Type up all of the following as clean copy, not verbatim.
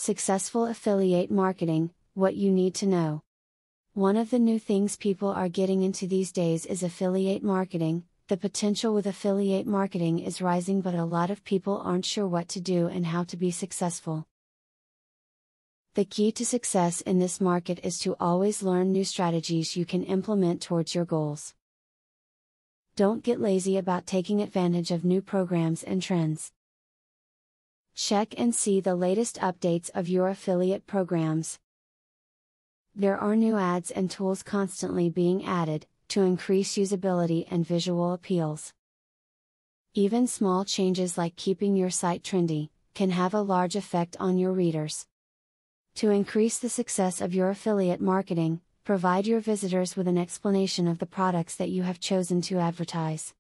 Successful affiliate marketing, what you need to know. One of the new things people are getting into these days is affiliate marketing. The potential with affiliate marketing is rising, but a lot of people aren't sure what to do and how to be successful. The key to success in this market is to always learn new strategies you can implement towards your goals. Don't get lazy about taking advantage of new programs and trends. Check and see the latest updates of your affiliate programs. There are new ads and tools constantly being added, to increase usability and visual appeals. Even small changes like keeping your site trendy, can have a large effect on your readers. To increase the success of your affiliate marketing, provide your visitors with an explanation of the products that you have chosen to advertise.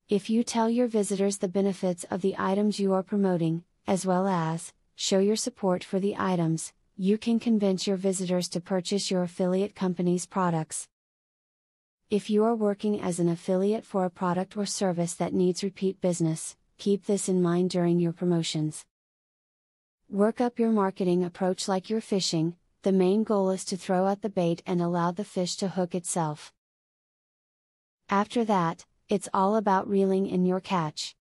If you tell your visitors the benefits of the items you are promoting, as well as show your support for the items, you can convince your visitors to purchase your affiliate company's products. If you are working as an affiliate for a product or service that needs repeat business, keep this in mind during your promotions. Work up your marketing approach like you're fishing. The main goal is to throw out the bait and allow the fish to hook itself. After that, it's all about reeling in your catch.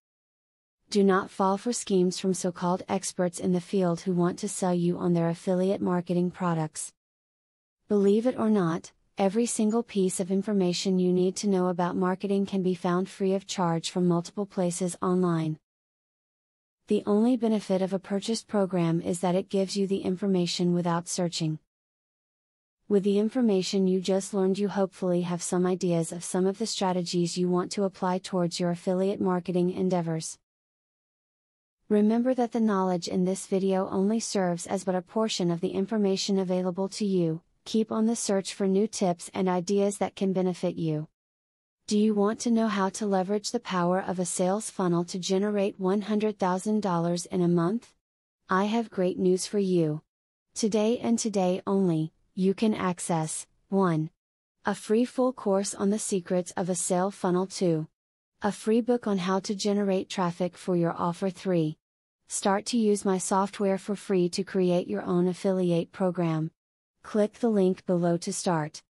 Do not fall for schemes from so-called experts in the field who want to sell you on their affiliate marketing products. Believe it or not, every single piece of information you need to know about marketing can be found free of charge from multiple places online. The only benefit of a purchased program is that it gives you the information without searching. With the information you just learned, you hopefully have some ideas of some of the strategies you want to apply towards your affiliate marketing endeavors. Remember that the knowledge in this video only serves as but a portion of the information available to you. Keep on the search for new tips and ideas that can benefit you. Do you want to know how to leverage the power of a sales funnel to generate $100,000 in a month? I have great news for you. Today and today only, you can access 1. A free full course on the secrets of a sale funnel. 2. A free book on how to generate traffic for your offer. 3. Start to use my software for free to create your own affiliate program. Click the link below to start.